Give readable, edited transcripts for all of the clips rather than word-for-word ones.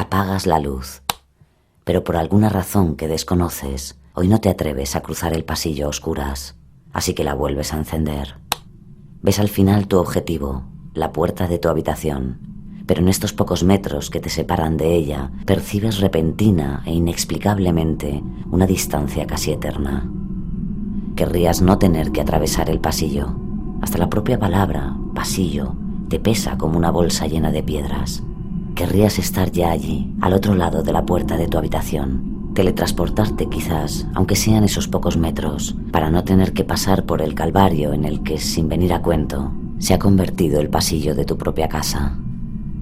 Apagas la luz. Pero por alguna razón que desconoces, hoy no te atreves a cruzar el pasillo a oscuras, así que la vuelves a encender. Ves al final tu objetivo, la puerta de tu habitación, pero en estos pocos metros que te separan de ella, percibes repentina e inexplicablemente una distancia casi eterna. Querrías no tener que atravesar el pasillo. Hasta la propia palabra, pasillo, te pesa como una bolsa llena de piedras. Querrías estar ya allí, al otro lado de la puerta de tu habitación. Teletransportarte quizás, aunque sean esos pocos metros, para no tener que pasar por el calvario en el que, sin venir a cuento, se ha convertido el pasillo de tu propia casa.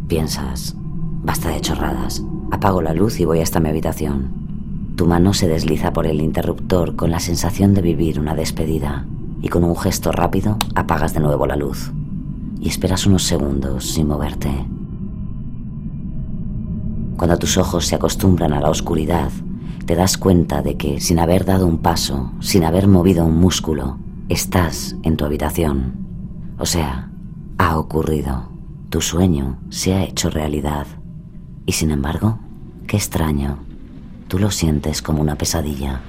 Piensas, basta de chorradas, apago la luz y voy hasta mi habitación. Tu mano se desliza por el interruptor con la sensación de vivir una despedida y con un gesto rápido apagas de nuevo la luz y esperas unos segundos sin moverte. Cuando tus ojos se acostumbran a la oscuridad, te das cuenta de que, sin haber dado un paso, sin haber movido un músculo, estás en tu habitación. O sea, ha ocurrido. Tu sueño se ha hecho realidad. Y sin embargo, qué extraño. Tú lo sientes como una pesadilla.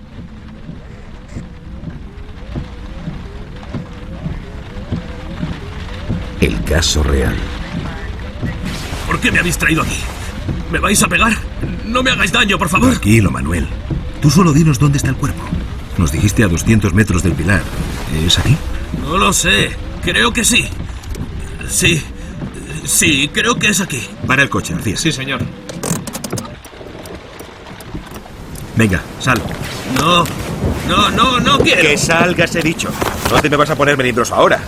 El caso real. ¿Por qué me habéis traído aquí? ¿Me vais a pegar? No me hagáis daño, por favor. Tranquilo, Manuel. Tú solo dinos dónde está el cuerpo. Nos dijiste a 200 metros del pilar. ¿Es aquí? No lo sé. Creo que sí. Sí, creo que es aquí. Para el coche, García. Sí, señor. Venga, sal. No quiero. Que salgas, he dicho. No te me vas a poner melindroso ahora.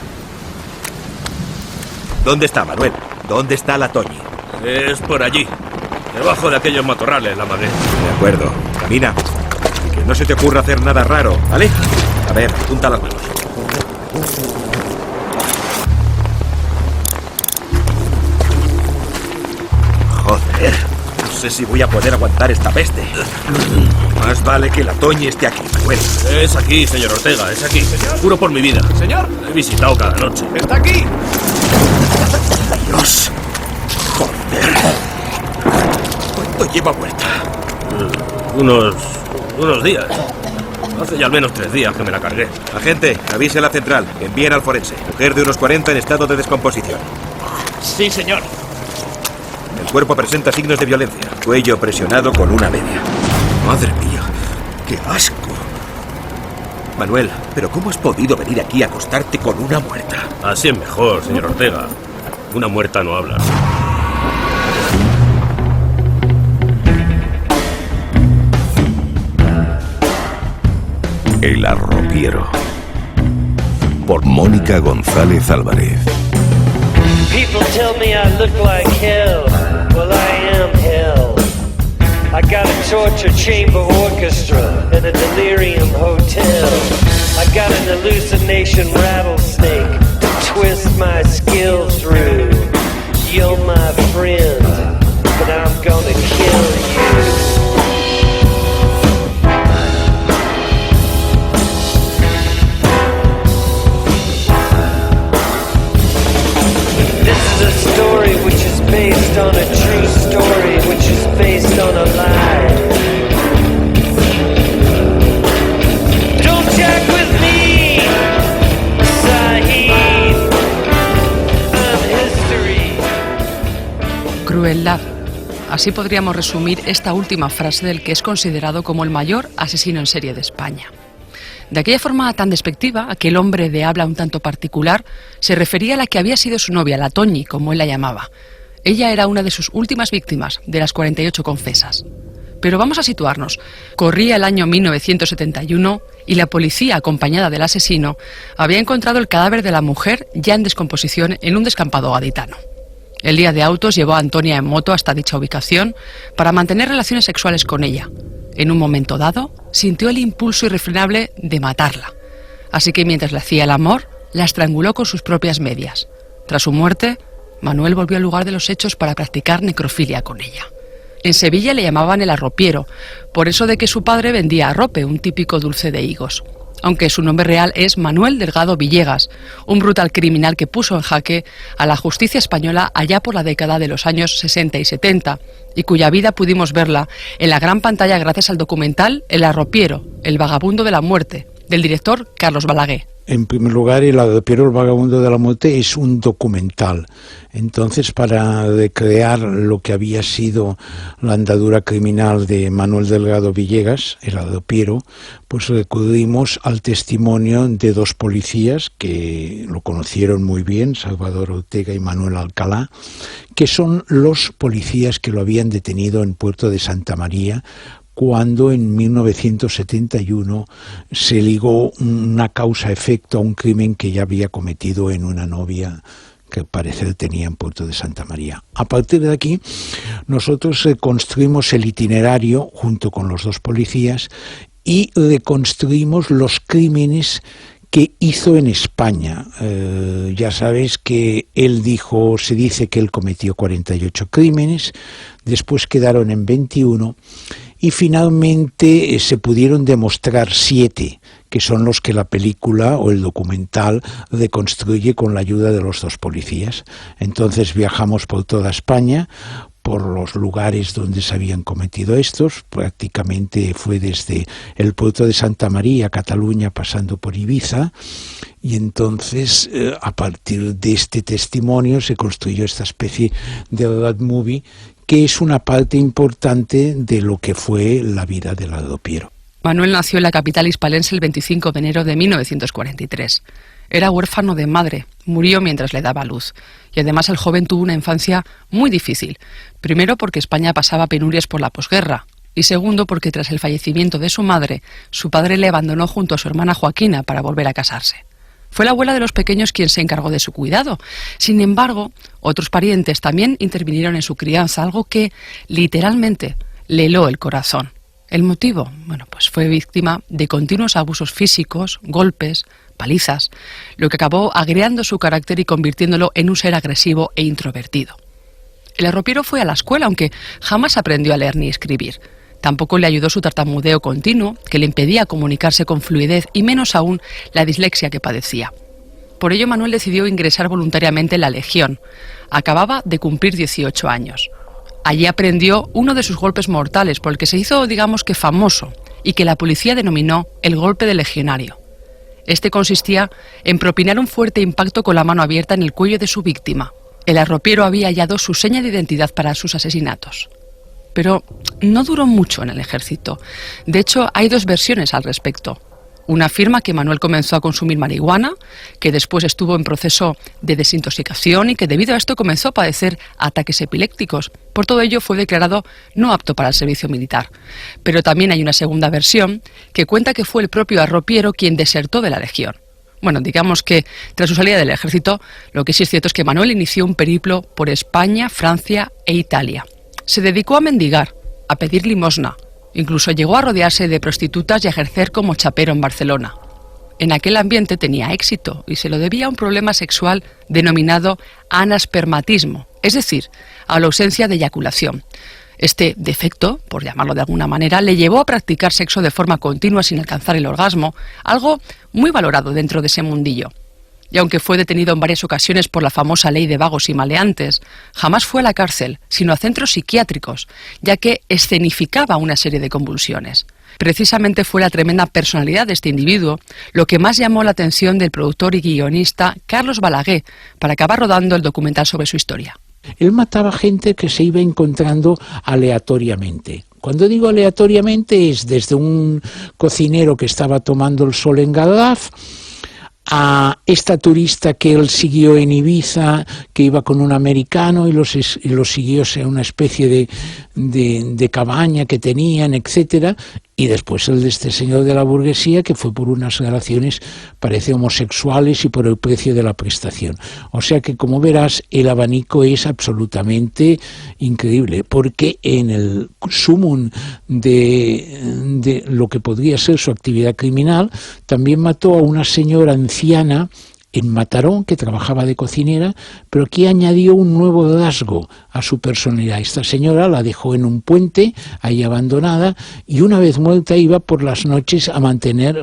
¿Dónde está, Manuel? ¿Dónde está la Toñi? Es por allí. Debajo de aquellos matorrales, la madre. De acuerdo. Camina. Y que no se te ocurra hacer nada raro, ¿vale? A ver, junta las manos. Joder. No sé si voy a poder aguantar esta peste. Más vale que la Toñi esté aquí, Manuel. Es aquí, señor Ortega, es aquí. Juro por mi vida. Señor. La he visitado cada noche. ¡Está aquí! Dios. Joder. ¿Cuánto lleva muerta? Unos días. Hace ya al menos 3 días que me la cargué. Agente, avise a la central. Envíen al forense. Mujer de unos 40 en estado de descomposición. Sí, señor. El cuerpo presenta signos de violencia. Cuello presionado con una media. Madre mía, qué asco. Manuel, ¿pero cómo has podido venir aquí a acostarte con una muerta? Así es mejor, señor Ortega. Una muerta no habla. El arropiero. Por Mónica González Álvarez. People tell me I look like hell. Well, I am hell. I got a torture chamber orchestra and a delirium hotel. I got an hallucination rattlesnake to twist my skill through. You're my friend, but I'm gonna kill you. Story which is based on a true story which is based on a lie. Don't jack with me, Sahib. I'm history. Crueldad. Así podríamos resumir esta última frase del que es considerado como el mayor asesino en serie de España. De aquella forma tan despectiva, aquel hombre de habla un tanto particular se refería a la que había sido su novia, la Toñi, como él la llamaba. Ella era una de sus últimas víctimas, de las 48 confesas. Pero vamos a situarnos. Corría el año 1971 y la policía, acompañada del asesino, había encontrado el cadáver de la mujer ya en descomposición en un descampado gaditano. El día de autos llevó a Antonia en moto hasta dicha ubicación para mantener relaciones sexuales con ella. En un momento dado, sintió el impulso irrefrenable de matarla. Así que mientras le hacía el amor, la estranguló con sus propias medias. Tras su muerte, Manuel volvió al lugar de los hechos para practicar necrofilia con ella. En Sevilla le llamaban el arropiero, por eso de que su padre vendía arrope, un típico dulce de higos. aunque su nombre real es Manuel Delgado Villegas, un brutal criminal que puso en jaque a la justicia española allá por la década de los años 60 y 70, y cuya vida pudimos verla en la gran pantalla gracias al documental El arropiero, el vagabundo de la muerte, del director Carlos Balaguer. En primer lugar, El arropiero, el vagabundo de la muerte es un documental. Entonces, para recrear lo que había sido la andadura criminal de Manuel Delgado Villegas, el arropiero, pues recurrimos al testimonio de dos policías que lo conocieron muy bien, Salvador Ortega y Manuel Alcalá, que son los policías que lo habían detenido en Puerto de Santa María, cuando en 1971 se ligó una causa-efecto a un crimen que ya había cometido en una novia que al parecer tenía en Puerto de Santa María. A partir de aquí, nosotros reconstruimos el itinerario junto con los dos policías y reconstruimos los crímenes que hizo en España. Ya sabes que se dice que él cometió 48 crímenes, después quedaron en 21, y finalmente se pudieron demostrar 7, que son los que la película o el documental reconstruye con la ayuda de los dos policías. Entonces viajamos por toda España, por los lugares donde se habían cometido estos, prácticamente fue desde el puerto de Santa María, Cataluña, pasando por Ibiza, y entonces a partir de este testimonio se construyó esta especie de road movie, que es una parte importante de lo que fue la vida del arropiero. Manuel nació en la capital hispalense el 25 de enero de 1943. Era huérfano de madre, murió mientras le daba luz. Y además el joven tuvo una infancia muy difícil. Primero porque España pasaba penurias por la posguerra. Y segundo porque tras el fallecimiento de su madre, su padre le abandonó junto a su hermana Joaquina para volver a casarse. Fue la abuela de los pequeños quien se encargó de su cuidado. Sin embargo, otros parientes también intervinieron en su crianza, algo que literalmente le heló el corazón. ¿El motivo? Bueno, pues fue víctima de continuos abusos físicos, golpes, palizas, lo que acabó agriando su carácter y convirtiéndolo en un ser agresivo e introvertido. El arropiero fue a la escuela, aunque jamás aprendió a leer ni escribir. Tampoco le ayudó su tartamudeo continuo, que le impedía comunicarse con fluidez, y menos aún la dislexia que padecía. Por ello, Manuel decidió ingresar voluntariamente en la Legión. Acababa de cumplir 18 años. Allí aprendió uno de sus golpes mortales, por el que se hizo, digamos que famoso, y que la policía denominó el golpe del legionario. Este consistía en propinar un fuerte impacto con la mano abierta en el cuello de su víctima. El arropiero había hallado su seña de identidad para sus asesinatos. Pero no duró mucho en el ejército. De hecho, hay dos versiones al respecto. Una afirma que Manuel comenzó a consumir marihuana, que después estuvo en proceso de desintoxicación y que debido a esto comenzó a padecer ataques epilépticos. Por todo ello fue declarado no apto para el servicio militar. Pero también hay una segunda versión que cuenta que fue el propio arropiero quien desertó de la Legión. Bueno, digamos que tras su salida del ejército, lo que sí es cierto es que Manuel inició un periplo por España, Francia e Italia. Se dedicó a mendigar, a pedir limosna. Incluso llegó a rodearse de prostitutas y a ejercer como chapero en Barcelona. En aquel ambiente tenía éxito y se lo debía a un problema sexual denominado anaspermatismo, es decir, a la ausencia de eyaculación. Este defecto, por llamarlo de alguna manera, le llevó a practicar sexo de forma continua sin alcanzar el orgasmo, algo muy valorado dentro de ese mundillo. Y aunque fue detenido en varias ocasiones por la famosa ley de vagos y maleantes, jamás fue a la cárcel, sino a centros psiquiátricos, ya que escenificaba una serie de convulsiones. Precisamente fue la tremenda personalidad de este individuo lo que más llamó la atención del productor y guionista Carlos Balaguer para acabar rodando el documental sobre su historia. Él mataba gente que se iba encontrando aleatoriamente. Cuando digo aleatoriamente es desde un cocinero que estaba tomando el sol en Garraf, a esta turista que él siguió en Ibiza, que iba con un americano y lo siguió a una especie de cabaña que tenían, etcétera, y después el de este señor de la burguesía que fue por unas relaciones, parece, homosexuales y por el precio de la prestación. O sea que, como verás, el abanico es absolutamente increíble, porque en el sumum de lo que podría ser su actividad criminal, también mató a una señora anciana en Mataró, que trabajaba de cocinera, pero que añadió un nuevo rasgo a su personalidad. Esta señora la dejó en un puente, ahí abandonada, y una vez muerta iba por las noches a mantener,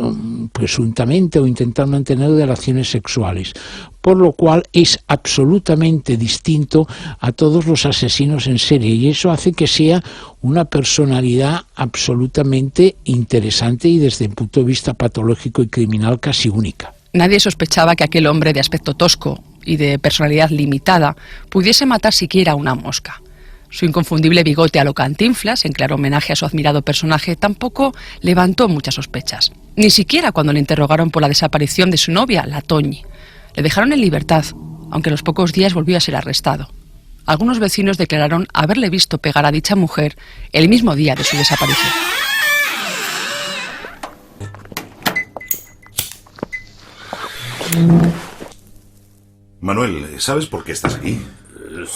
presuntamente, o intentar mantener relaciones sexuales, por lo cual es absolutamente distinto a todos los asesinos en serie, y eso hace que sea una personalidad absolutamente interesante y desde el punto de vista patológico y criminal casi única. Nadie sospechaba que aquel hombre de aspecto tosco y de personalidad limitada pudiese matar siquiera una mosca. Su inconfundible bigote a lo Cantinflas, en claro homenaje a su admirado personaje, tampoco levantó muchas sospechas. Ni siquiera cuando le interrogaron por la desaparición de su novia, la Toñi. Le dejaron en libertad, aunque a los pocos días volvió a ser arrestado. Algunos vecinos declararon haberle visto pegar a dicha mujer el mismo día de su desaparición. Manuel, ¿sabes por qué estás aquí?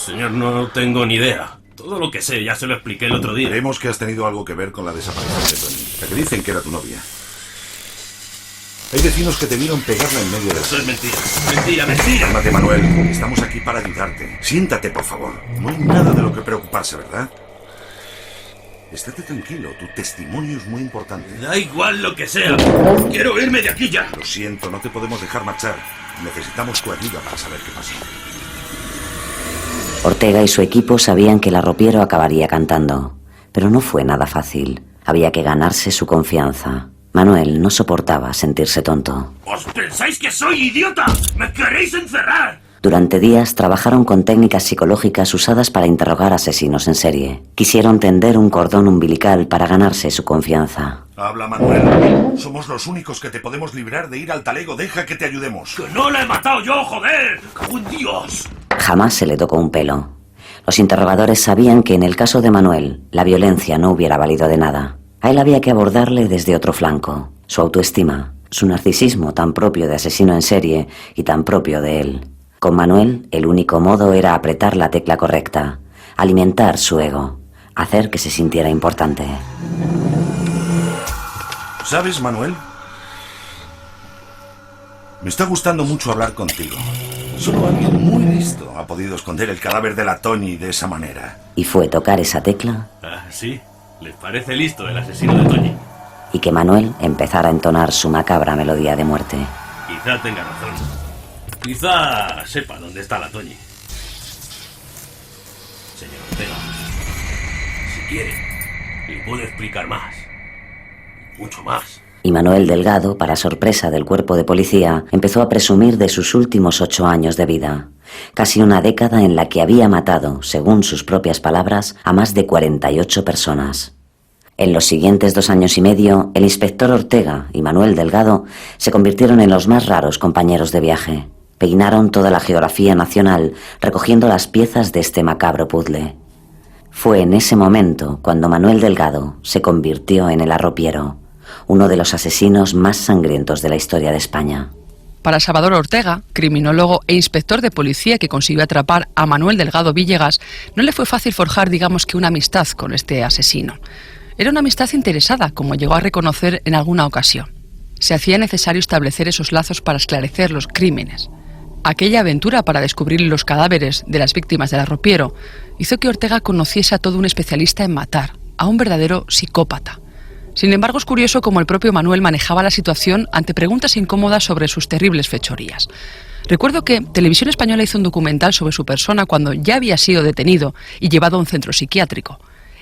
Señor, no tengo ni idea. Todo lo que sé ya se lo expliqué el otro día. Creemos que has tenido algo que ver con la desaparición de Tony, la que dicen que era tu novia. Hay vecinos que te vieron pegarla en medio de... Eso es mentira. Mentira, mentira. Cálmate, Manuel. Estamos aquí para ayudarte. Siéntate, por favor. No hay nada de lo que preocuparse, ¿verdad? Estate tranquilo. Tu testimonio es muy importante. Da igual lo que sea. Quiero irme de aquí ya. Lo siento, no te podemos dejar marchar. Necesitamos tu ayuda para saber qué pasó. Ortega y su equipo sabían que el arropiero acabaría cantando, pero no fue nada fácil. Había que ganarse su confianza. Manuel no soportaba sentirse tonto. ¿Os pensáis que soy idiota? ¡Me queréis encerrar! Durante días trabajaron con técnicas psicológicas usadas para interrogar asesinos en serie. Quisieron tender un cordón umbilical para ganarse su confianza. Habla, Manuel. Somos los únicos que te podemos librar de ir al talego. Deja que te ayudemos. ¡Que no la he matado yo, joder! ¡Cago en Dios! Jamás se le tocó un pelo. Los interrogadores sabían que en el caso de Manuel, la violencia no hubiera valido de nada. A él había que abordarle desde otro flanco. Su autoestima, su narcisismo tan propio de asesino en serie y tan propio de él. Con Manuel, el único modo era apretar la tecla correcta, alimentar su ego, hacer que se sintiera importante. ¿Sabes, Manuel? Me está gustando mucho hablar contigo. Solo alguien muy listo ha podido esconder el cadáver de la Toñi de esa manera. Y fue tocar esa tecla... Ah, sí. ¿Les parece listo el asesino de Toñi? Y que Manuel empezara a entonar su macabra melodía de muerte. Quizá tenga razón. Quizá sepa dónde está la Toñi. Señor Ortega, si quiere, le puedo explicar más. Mucho más. Y Manuel Delgado, para sorpresa del cuerpo de policía, empezó a presumir de sus últimos 8 años de vida. Casi una década en la que había matado, según sus propias palabras, a más de 48 personas. En los siguientes 2 años y medio, el inspector Ortega y Manuel Delgado se convirtieron en los más raros compañeros de viaje. Peinaron toda la geografía nacional recogiendo las piezas de este macabro puzzle. Fue en ese momento cuando Manuel Delgado se convirtió en el arropiero, uno de los asesinos más sangrientos de la historia de España. Para Salvador Ortega, criminólogo e inspector de policía que consiguió atrapar a Manuel Delgado Villegas, no le fue fácil forjar, digamos que una amistad con este asesino. Era una amistad interesada, como llegó a reconocer en alguna ocasión. Se hacía necesario establecer esos lazos para esclarecer los crímenes. Aquella aventura para descubrir los cadáveres de las víctimas del arropiero hizo que Ortega conociese a todo un especialista en matar, a un verdadero psicópata. Sin embargo, es curioso cómo el propio Manuel manejaba la situación ante preguntas incómodas sobre sus terribles fechorías. Recuerdo que Televisión Española hizo un documental sobre su persona cuando ya había sido detenido y llevado a un centro psiquiátrico.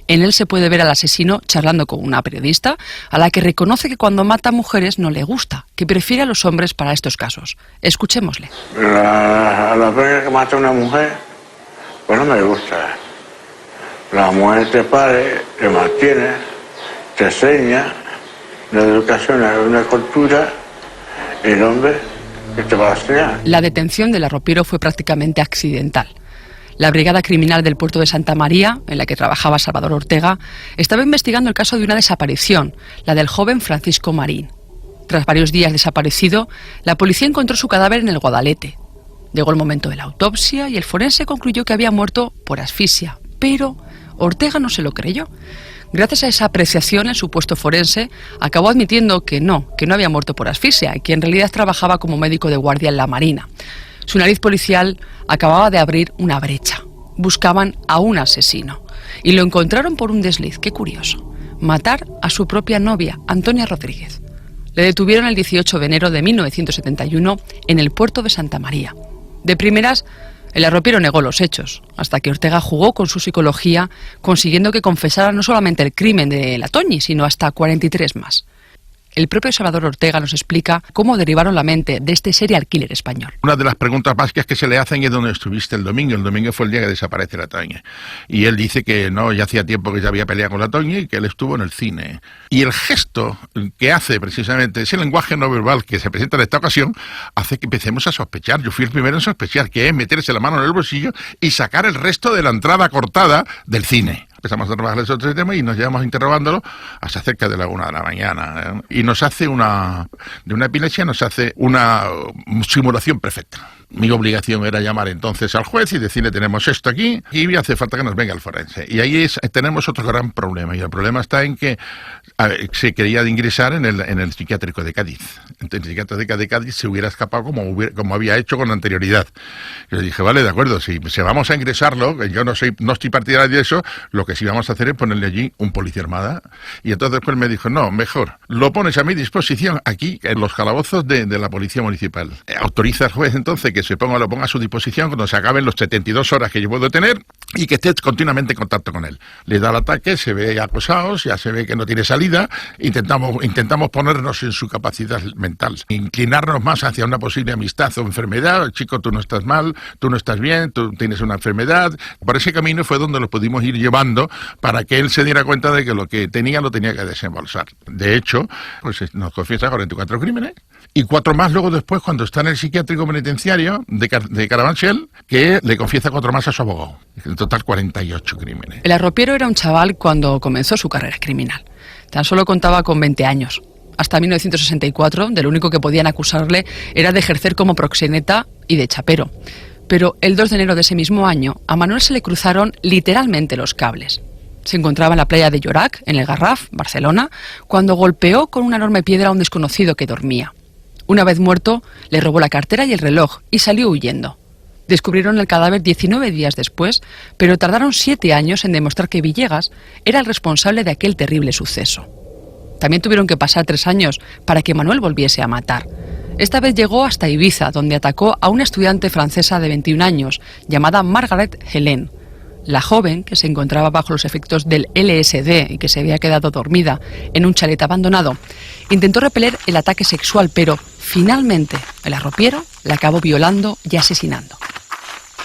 En él se puede ver al asesino charlando con una periodista a la que reconoce que cuando mata mujeres no le gusta, que prefiere a los hombres para estos casos. Escuchémosle. La primera que mata a una mujer, pues no me gusta. La mujer te pare, te mantiene, te enseña, la educación es una cultura, y el hombre que te va a enseñar. La detención del arropiero fue prácticamente accidental. La Brigada Criminal del Puerto de Santa María, en la que trabajaba Salvador Ortega, estaba investigando el caso de una desaparición, la del joven Francisco Marín. Tras varios días desaparecido, la policía encontró su cadáver en el Guadalete. Llegó el momento de la autopsia y el forense concluyó que había muerto por asfixia, pero Ortega no se lo creyó. Gracias a esa apreciación, el supuesto forense acabó admitiendo que no había muerto por asfixia y que en realidad trabajaba como médico de guardia en la Marina. Su nariz policial acababa de abrir una brecha. Buscaban a un asesino y lo encontraron por un desliz. Qué curioso. Matar a su propia novia, Antonia Rodríguez. Le detuvieron el 18 de enero de 1971 en el puerto de Santa María. De primeras, el arropiero negó los hechos, hasta que Ortega jugó con su psicología, consiguiendo que confesara no solamente el crimen de la Toñi, sino hasta 43 más. El propio Salvador Ortega nos explica cómo derivaron la mente de este serial killer español. Una de las preguntas básicas que se le hacen es ¿dónde estuviste el domingo? El domingo fue el día que desaparece la Toñi. Y él dice que no, ya hacía tiempo que ya había peleado con la Toñi y que él estuvo en el cine. Y el gesto que hace precisamente, ese lenguaje no verbal que se presenta en esta ocasión, hace que empecemos a sospechar. Yo fui el primero en sospechar, que es meterse la mano en el bolsillo y sacar el resto de la entrada cortada del cine. Empezamos a trabajar esos tres temas y nos llevamos interrogándolo hasta cerca de la 1 de la mañana. Y nos hace de una epilepsia, nos hace una simulación perfecta. Mi obligación era llamar entonces al juez y decirle tenemos esto aquí y hace falta que nos venga el forense. Y ahí tenemos otro gran problema. Y el problema está en que se quería ingresar en el psiquiátrico de Cádiz. Entonces, el psiquiátrico de Cádiz se hubiera escapado como había hecho con anterioridad. Yo le dije, vale, de acuerdo, si vamos a ingresarlo, que yo no estoy partidario de eso, lo que sí vamos a hacer es ponerle allí un policía armada. Y entonces después me dijo, no, mejor, lo pones a mi disposición aquí, en los calabozos de la policía municipal. Autoriza al juez entonces que lo ponga a su disposición cuando se acaben los 72 horas que yo puedo tener y que esté continuamente en contacto con él. Le da el ataque, se ve acosado, ya se ve que no tiene salida, intentamos ponernos en su capacidad mental, inclinarnos más hacia una posible amistad o enfermedad. Chico, tú no estás mal, tú no estás bien, tú tienes una enfermedad. Por ese camino fue donde lo pudimos ir llevando para que él se diera cuenta de que lo que tenía lo tenía que desembolsar. De hecho, pues nos confiesa 44 crímenes y 4 más luego después cuando está en el psiquiátrico penitenciario de Carabanchel, que le confiesa 4 más a su abogado. En total 48 crímenes. El arropiero era un chaval cuando comenzó su carrera criminal. Tan solo contaba con 20 años. Hasta 1964, de lo único que podían acusarle era de ejercer como proxeneta y de chapero. Pero el 2 de enero de ese mismo año, a Manuel se le cruzaron literalmente los cables. Se encontraba en la playa de Llorac, en el Garraf, Barcelona, cuando golpeó con una enorme piedra a un desconocido que dormía. Una vez muerto, le robó la cartera y el reloj y salió huyendo. Descubrieron el cadáver 19 días después, pero tardaron 7 años en demostrar que Villegas era el responsable de aquel terrible suceso. También tuvieron que pasar 3 años para que Manuel volviese a matar. Esta vez llegó hasta Ibiza, donde atacó a una estudiante francesa de 21 años, llamada Margaret Helene. La joven, que se encontraba bajo los efectos del LSD y que se había quedado dormida en un chalet abandonado, intentó repeler el ataque sexual, pero finalmente el arropiero la acabó violando y asesinando.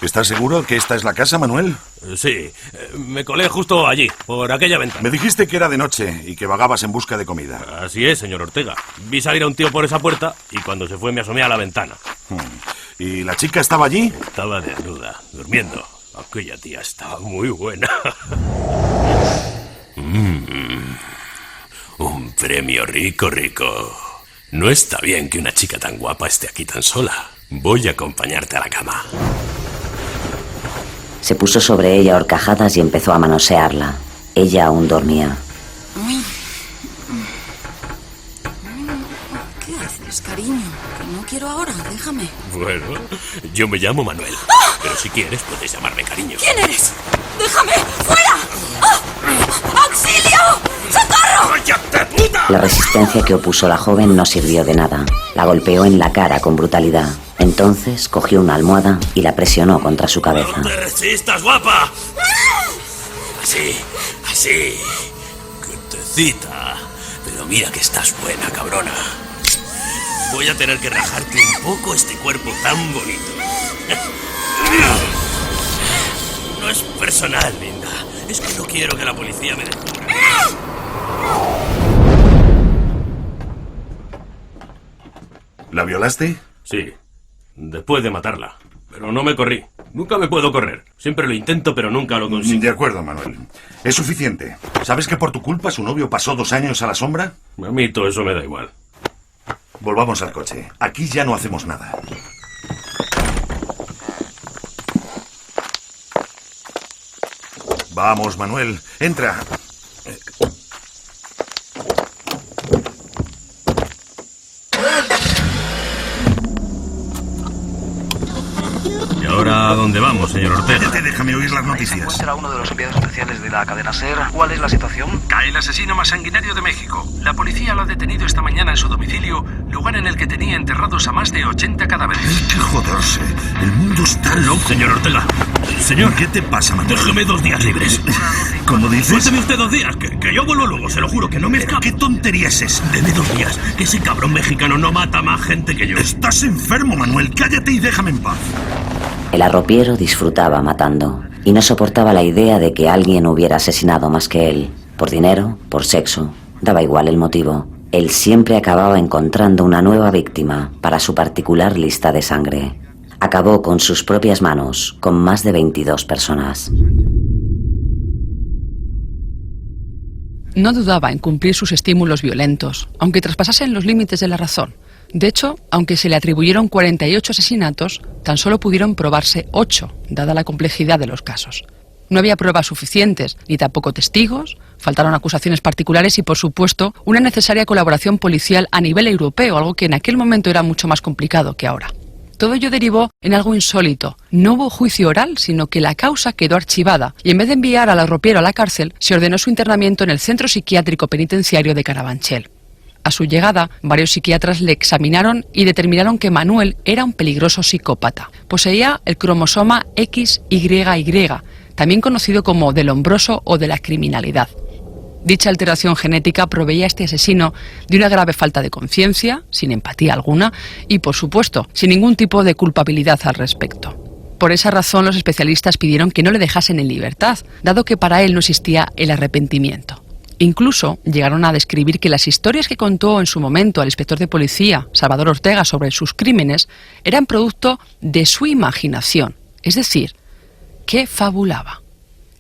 ¿Estás seguro que esta es la casa, Manuel? Sí, me colé justo allí, por aquella ventana. Me dijiste que era de noche y que vagabas en busca de comida. Así es, señor Ortega. Vi salir a un tío por esa puerta y cuando se fue me asomé a la ventana. ¿Y la chica estaba allí? Estaba desnuda, durmiendo. Aquella tía estaba muy buena. Un premio rico, rico. No está bien que una chica tan guapa esté aquí tan sola. Voy a acompañarte a la cama. Se puso sobre ella a horcajadas y empezó a manosearla. Ella aún dormía. ¿Qué haces, cariño? Que no quiero ahora, déjame. Bueno, yo me llamo Manuel. Pero si quieres, puedes llamarme cariño. ¿Quién eres? ¡Déjame! ¡Fuera! ¡Ah! ¡Auxilio! ¡Socorro! ¡Cállate, puta! La resistencia que opuso la joven no sirvió de nada. La golpeó en la cara con brutalidad. Entonces cogió una almohada y la presionó contra su cabeza. ¡No te resistas, guapa! Así, así. Quietecita. Pero mira que estás buena, cabrona. Voy a tener que rajarte un poco este cuerpo tan bonito. No es personal, linda. Es que no quiero que la policía me descubra. ¿La violaste? Sí, después de matarla. Pero no me corrí. Nunca me puedo correr. Siempre lo intento, pero nunca lo consigo. De acuerdo, Manuel. Es suficiente. ¿Sabes que por tu culpa su novio pasó 2 años a la sombra? A mí todo eso me da igual. Volvamos al coche. Aquí ya no hacemos nada. Vamos, Manuel. Entra. dónde vamos, señor Ortega? Cállate, déjame oír las Se noticias. encuentra uno de los enviados especiales de la cadena SER. ¿Cuál es la situación? Cae el asesino más sanguinario de México. La policía lo ha detenido esta mañana en su domicilio, lugar en el que tenía enterrados a más de 80 cadáveres. Hay que joderse. El mundo está loco. Señor Ortega. Señor. ¿Qué te pasa, Manuel? Déjeme 2 días libres. ¿Cómo dices? Suélteme usted 2 días, que yo vuelvo luego, se lo juro, que no me escapo. ¿Qué tontería es esa? Deme 2 días, que ese cabrón mexicano no mata más gente que yo. Estás enfermo, Manuel. Cállate y déjame en paz. El arropiero disfrutaba matando y no soportaba la idea de que alguien hubiera asesinado más que él. Por dinero, por sexo, daba igual el motivo. Él siempre acababa encontrando una nueva víctima para su particular lista de sangre. Acabó con sus propias manos con más de 22 personas. No dudaba en cumplir sus estímulos violentos, aunque traspasasen los límites de la razón. De hecho, aunque se le atribuyeron 48 asesinatos, tan solo pudieron probarse 8, dada la complejidad de los casos. No había pruebas suficientes, ni tampoco testigos, faltaron acusaciones particulares y, por supuesto, una necesaria colaboración policial a nivel europeo, algo que en aquel momento era mucho más complicado que ahora. Todo ello derivó en algo insólito. No hubo juicio oral, sino que la causa quedó archivada y en vez de enviar al arropiero a la cárcel, se ordenó su internamiento en el Centro Psiquiátrico Penitenciario de Carabanchel. A su llegada, varios psiquiatras le examinaron y determinaron que Manuel era un peligroso psicópata. Poseía el cromosoma XYY, también conocido como del hombroso o de la criminalidad. Dicha alteración genética proveía a este asesino de una grave falta de conciencia, sin empatía alguna y, por supuesto, sin ningún tipo de culpabilidad al respecto. Por esa razón, los especialistas pidieron que no le dejasen en libertad, dado que para él no existía el arrepentimiento. Incluso llegaron a describir que las historias que contó en su momento al inspector de policía, Salvador Ortega, sobre sus crímenes, eran producto de su imaginación, es decir, que fabulaba.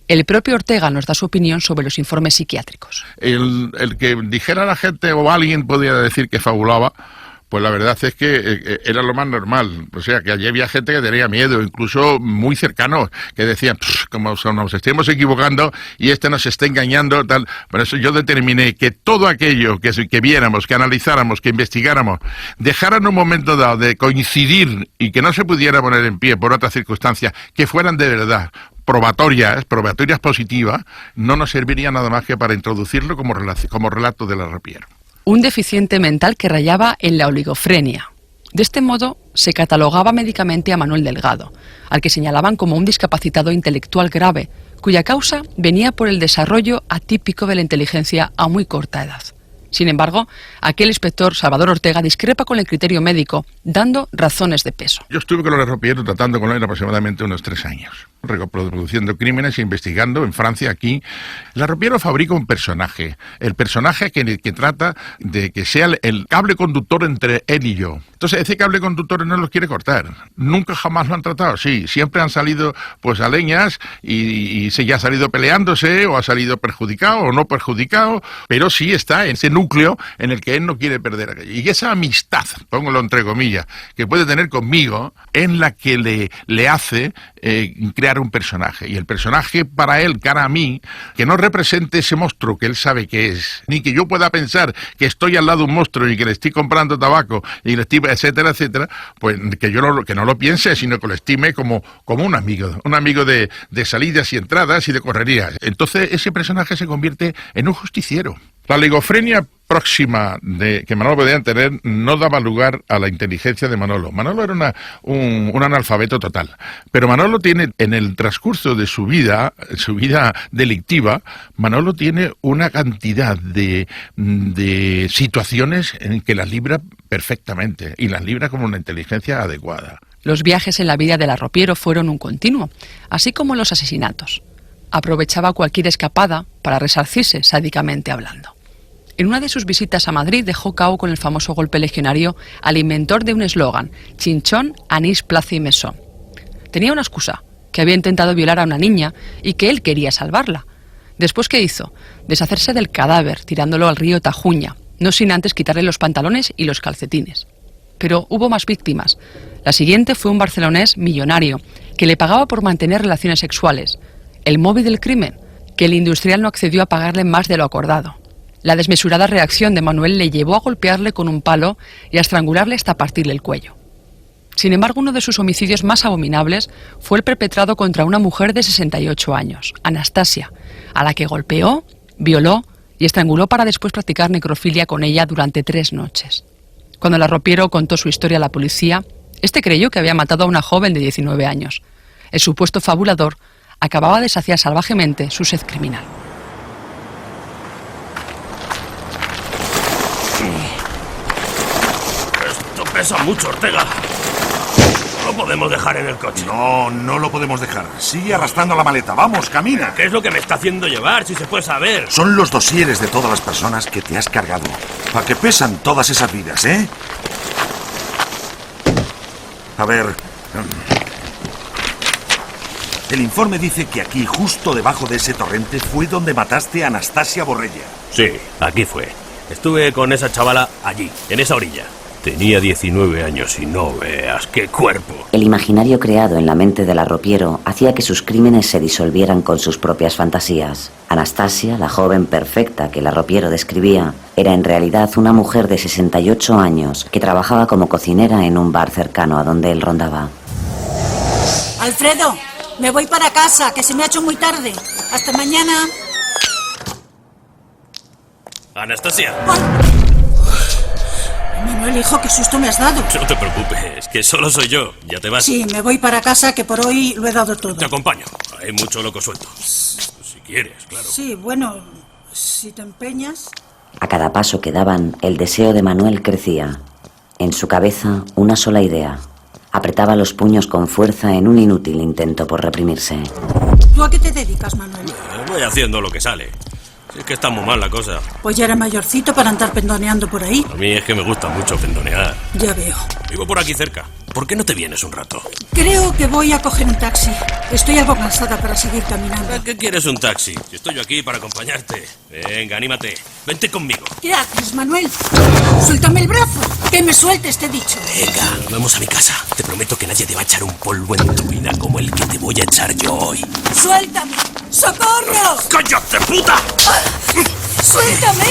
El propio Ortega nos da su opinión sobre los informes psiquiátricos. El que dijera a la gente o alguien podía decir que fabulaba, pues la verdad es que era lo más normal. O sea, que allí había gente que tenía miedo, incluso muy cercanos, que decían, como nos estemos equivocando y nos está engañando, tal. Por eso yo determiné que todo aquello que viéramos, que analizáramos, que investigáramos, dejaran un momento dado de coincidir y que no se pudiera poner en pie por otras circunstancias, que fueran de verdad probatorias positivas, no nos serviría nada más que para introducirlo como relato del arropiero. Un deficiente mental que rayaba en la oligofrenia. De este modo, se catalogaba médicamente a Manuel Delgado, al que señalaban como un discapacitado intelectual grave, cuya causa venía por el desarrollo atípico de la inteligencia a muy corta edad. Sin embargo, aquel inspector Salvador Ortega discrepa con el criterio médico, dando razones de peso. Yo estuve con el arropiero tratando con él aproximadamente unos 3 años, reproduciendo crímenes e investigando en Francia, aquí. El arropiero fabrica un personaje, el personaje que trata de que sea el cable conductor entre él y yo. Entonces ese cable conductor no lo quiere cortar, nunca jamás lo han tratado así, siempre han salido pues a leñas y se ya ha salido peleándose o ha salido perjudicado o no perjudicado, pero sí está en ese núcleo en el que él no quiere perder aquello. Y esa amistad, póngalo entre comillas, que puede tener conmigo, en la que le hace crear un personaje. Y el personaje para él, cara a mí, que no represente ese monstruo que él sabe que es, ni que yo pueda pensar que estoy al lado de un monstruo y que le estoy comprando tabaco y le estoy, etcétera, etcétera, pues que no lo piense, sino que lo estime como un amigo de salidas y entradas y de correrías. Entonces ese personaje se convierte en un justiciero. La oligofrenia próxima que Manolo podía tener no daba lugar a la inteligencia de Manolo. Manolo era un analfabeto total. Pero Manolo tiene, en el transcurso de su vida delictiva, Manolo tiene una cantidad de situaciones en que las libra perfectamente y las libra con una inteligencia adecuada. Los viajes en la vida del arropiero fueron un continuo, así como los asesinatos. Aprovechaba cualquier escapada para resarcirse sádicamente hablando. En una de sus visitas a Madrid dejó cao con el famoso golpe legionario al inventor de un eslogan, Chinchón, Anís, Plaza y Mesón. Tenía una excusa, que había intentado violar a una niña y que él quería salvarla. Después, ¿qué hizo? Deshacerse del cadáver, tirándolo al río Tajuña, no sin antes quitarle los pantalones y los calcetines. Pero hubo más víctimas. La siguiente fue un barcelonés millonario, que le pagaba por mantener relaciones sexuales. El móvil del crimen, que el industrial no accedió a pagarle más de lo acordado. La desmesurada reacción de Manuel le llevó a golpearle con un palo y a estrangularle hasta partirle el cuello. Sin embargo, uno de sus homicidios más abominables fue el perpetrado contra una mujer de 68 años, Anastasia, a la que golpeó, violó y estranguló para después practicar necrofilia con ella durante 3 noches. Cuando el arropiero contó su historia a la policía, este creyó que había matado a una joven de 19 años. El supuesto fabulador acababa de saciar salvajemente su sed criminal. Esto pesa mucho, Ortega. No lo podemos dejar en el coche. No, no lo podemos dejar. Sigue arrastrando la maleta. Vamos, camina. ¿Qué es lo que me está haciendo llevar, si se puede saber? Son los dosieres de todas las personas que te has cargado. ¿Para qué pesan todas esas vidas, eh? A ver... El informe dice que aquí, justo debajo de ese torrente, fue donde mataste a Anastasia Borrella. Sí, aquí fue. Estuve con esa chavala allí, en esa orilla. Tenía 19 años y no veas qué cuerpo. El imaginario creado en la mente del arropiero hacía que sus crímenes se disolvieran con sus propias fantasías. Anastasia, la joven perfecta que el arropiero describía, era en realidad una mujer de 68 años que trabajaba como cocinera en un bar cercano a donde él rondaba. Alfredo, me voy para casa, que se me ha hecho muy tarde. Hasta mañana. Anastasia. Manuel, hijo, qué susto me has dado. No te preocupes, que solo soy yo. Ya te vas. Sí, me voy para casa, que por hoy lo he dado todo. Te acompaño. Hay mucho loco suelto. Si quieres, claro. Sí, bueno, si te empeñas... A cada paso que daban, el deseo de Manuel crecía. En su cabeza, una sola idea. Apretaba los puños con fuerza en un inútil intento por reprimirse. ¿Tú a qué te dedicas, Manuel? Voy haciendo lo que sale. Si es que está muy mal la cosa. Pues ya era mayorcito para andar pendoneando por ahí. A mí es que me gusta mucho pendonear. Ya veo. Vivo por aquí cerca. ¿Por qué no te vienes un rato? Creo que voy a coger un taxi. Estoy algo cansada para seguir caminando. ¿Para qué quieres un taxi? Si estoy yo aquí para acompañarte. Venga, anímate. Vente conmigo. ¿Qué haces, Manuel? ¡Suéltame el brazo! ¡Que me sueltes, te he dicho! Venga, vamos a mi casa. Te prometo que nadie te va a echar un polvo en tu vida como el que te voy a echar yo hoy. ¡Suéltame! ¡Socorro! ¡Cállate, puta! ¡Suéltame!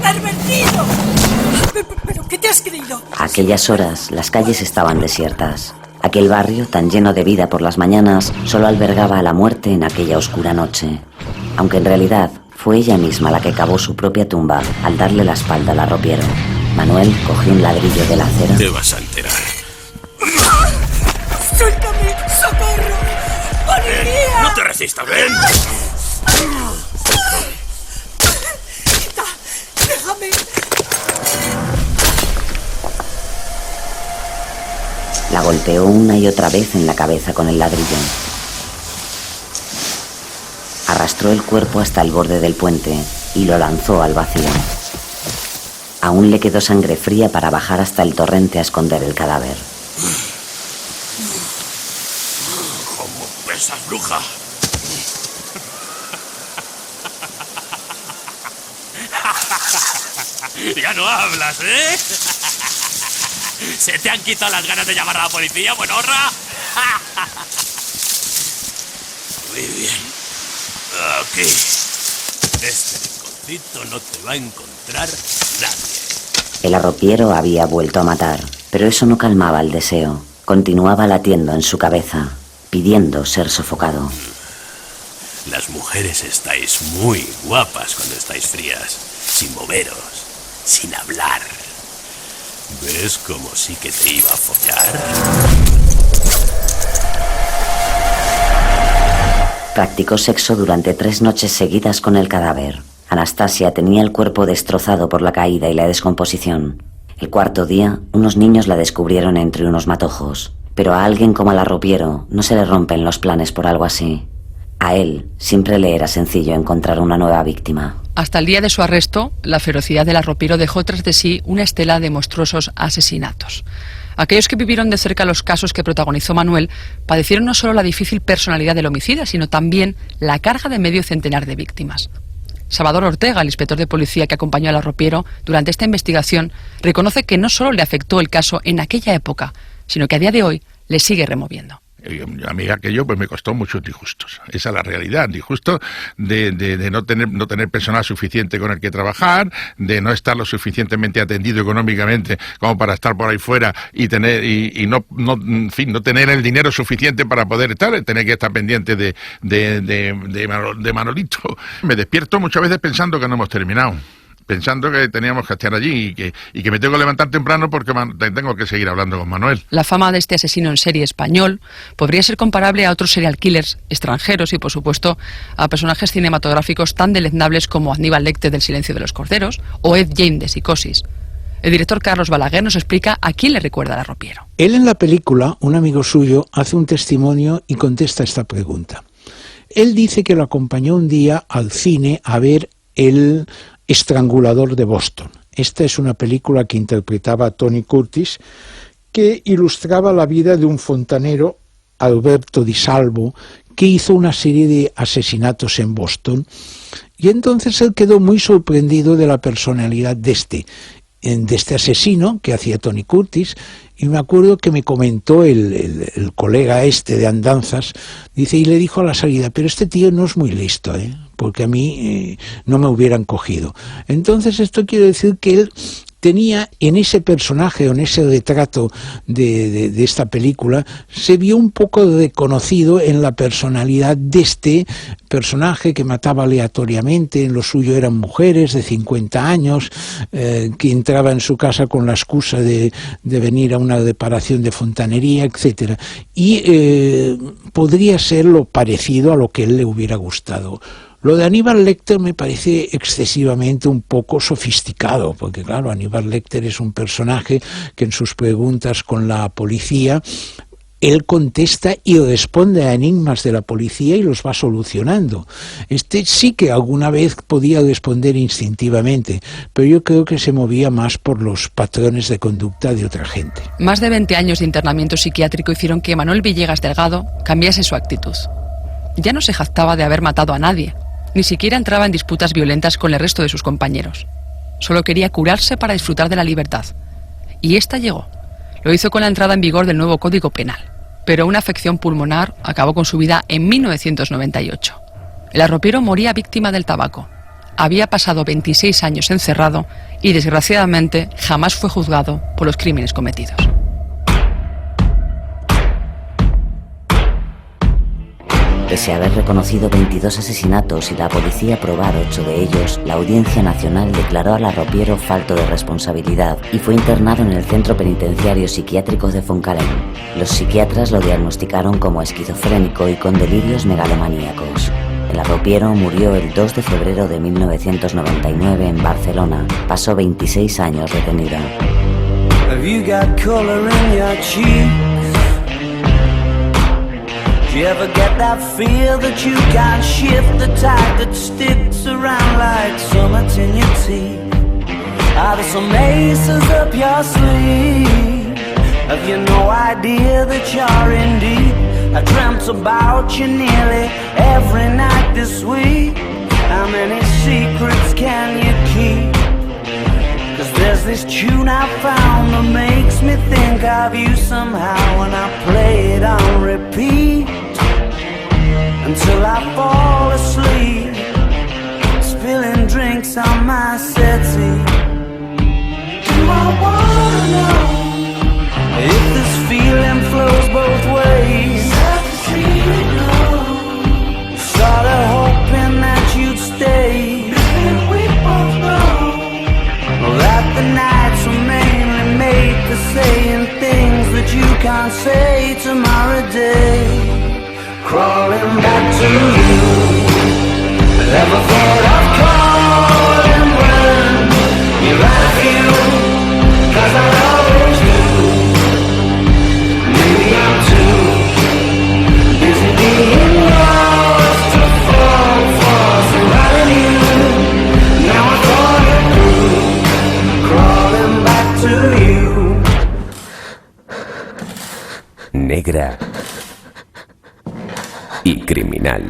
¡Pervertido! ¿Pero qué te has creído? A aquellas horas, las calles estaban desiertas. Aquel barrio, tan lleno de vida por las mañanas, solo albergaba a la muerte en aquella oscura noche. Aunque en realidad fue ella misma la que cavó su propia tumba al darle la espalda al arropiero. Manuel cogió un ladrillo de la acera. Te vas a enterar. ¡Suéltame! ¡Socorro! ¡Policía! ¡No te resistas, ven! ¡Déjame! La golpeó una y otra vez en la cabeza con el ladrillo. Arrastró el cuerpo hasta el borde del puente y lo lanzó al vacío. Aún le quedó sangre fría para bajar hasta el torrente a esconder el cadáver. ¿Cómo pesas, bruja? Ya no hablas, ¿eh? ¿Se te han quitado las ganas de llamar a la policía, buenorra? Muy bien. Aquí. Este rinconcito no te va a encontrar nadie. El arropiero había vuelto a matar, pero eso no calmaba el deseo. Continuaba latiendo en su cabeza, pidiendo ser sofocado. Las mujeres estáis muy guapas cuando estáis frías, sin moveros, sin hablar. ¿Ves como sí que te iba a follar? Practicó sexo durante 3 noches seguidas con el cadáver. Anastasia tenía el cuerpo destrozado por la caída y la descomposición. El 4.º día, unos niños la descubrieron entre unos matojos. Pero a alguien como al arropiero no se le rompen los planes por algo así. A él siempre le era sencillo encontrar una nueva víctima. Hasta el día de su arresto, la ferocidad del arropiero dejó tras de sí una estela de monstruosos asesinatos. Aquellos que vivieron de cerca los casos que protagonizó Manuel padecieron no solo la difícil personalidad del homicida, sino también la carga de medio centenar de víctimas. Salvador Ortega, el inspector de policía que acompañó al arropiero durante esta investigación, reconoce que no solo le afectó el caso en aquella época, sino que a día de hoy le sigue removiendo. A mí aquello pues me costó muchos disgustos. Esa es la realidad, disgustos de no tener personal suficiente con el que trabajar, de no estar lo suficientemente atendido económicamente como para estar por ahí fuera y no tener el dinero suficiente para poder estar, tener que estar pendiente de Manolito. Me despierto muchas veces pensando que no hemos terminado, pensando que teníamos que estar allí y que me tengo que levantar temprano porque tengo que seguir hablando con Manuel. La fama de este asesino en serie español podría ser comparable a otros serial killers extranjeros y, por supuesto, a personajes cinematográficos tan deleznables como Aníbal Lecter del Silencio de los Corderos o Ed Gein de Psicosis. El director Carlos Balaguer nos explica a quién le recuerda a Larropiero. Él en la película, un amigo suyo, hace un testimonio y contesta esta pregunta. Él dice que lo acompañó un día al cine a ver El Estrangulador de Boston. Esta es una película que interpretaba Tony Curtis, que ilustraba la vida de un fontanero, Alberto Di Salvo, que hizo una serie de asesinatos en Boston, y entonces él quedó muy sorprendido de la personalidad de este asesino que hacía Tony Curtis, y me acuerdo que me comentó el colega de andanzas, dice, y le dijo a la salida, pero este tío no es muy listo, porque a mí no me hubieran cogido. Entonces esto quiere decir que él tenía en ese personaje o en ese retrato de esta película, se vio un poco reconocido en la personalidad de este personaje que mataba aleatoriamente. En lo suyo eran mujeres de 50 años, que entraba en su casa con la excusa de venir a una reparación de fontanería, etcétera. Y podría ser lo parecido a lo que a él le hubiera gustado. Lo de Aníbal Lecter me parece excesivamente un poco sofisticado, porque claro, Aníbal Lecter es un personaje que en sus preguntas con la policía, él contesta y responde a enigmas de la policía y los va solucionando. Este sí que alguna vez podía responder instintivamente, pero yo creo que se movía más por los patrones de conducta de otra gente. Más de 20 años de internamiento psiquiátrico hicieron que Manuel Villegas Delgado cambiase su actitud. Ya no se jactaba de haber matado a nadie. Ni siquiera entraba en disputas violentas con el resto de sus compañeros. Solo quería curarse para disfrutar de la libertad. Y esta llegó. Lo hizo con la entrada en vigor del nuevo Código Penal. Pero una afección pulmonar acabó con su vida en 1998. El arropiero moría víctima del tabaco. Había pasado 26 años encerrado y, desgraciadamente, jamás fue juzgado por los crímenes cometidos. Pese a haber reconocido 22 asesinatos y la policía probar 8 de ellos, la Audiencia Nacional declaró al arropiero falto de responsabilidad y fue internado en el Centro Penitenciario Psiquiátrico de Foncalén. Los psiquiatras lo diagnosticaron como esquizofrénico y con delirios megalomaníacos. El arropiero murió el 2 de febrero de 1999 en Barcelona. Pasó 26 años retenido. Have you got color in your cheeks? Do you ever get that feel that you can't shift, the type that sticks around like summits in your teeth? Are there some aces up your sleeve? Have you no idea that you're in deep? I dreamt about you nearly every night this week. How many secrets can you keep? 'Cause there's this tune I found that makes me think of you somehow, and I play it on repeat until I fall asleep, spilling drinks on my settee. Do I wanna know if this feeling flows both ways? Sorta hoping that you'd stay. We both know that the nights were mainly made for saying things that you can't say tomorrow day. Crawling back to you. Never thought of calling when you're out of you, 'cause I always do. Maybe I'm too busy being lost to fall for somebody new. Now I thought it through. Crawling back to you. Negra y criminal.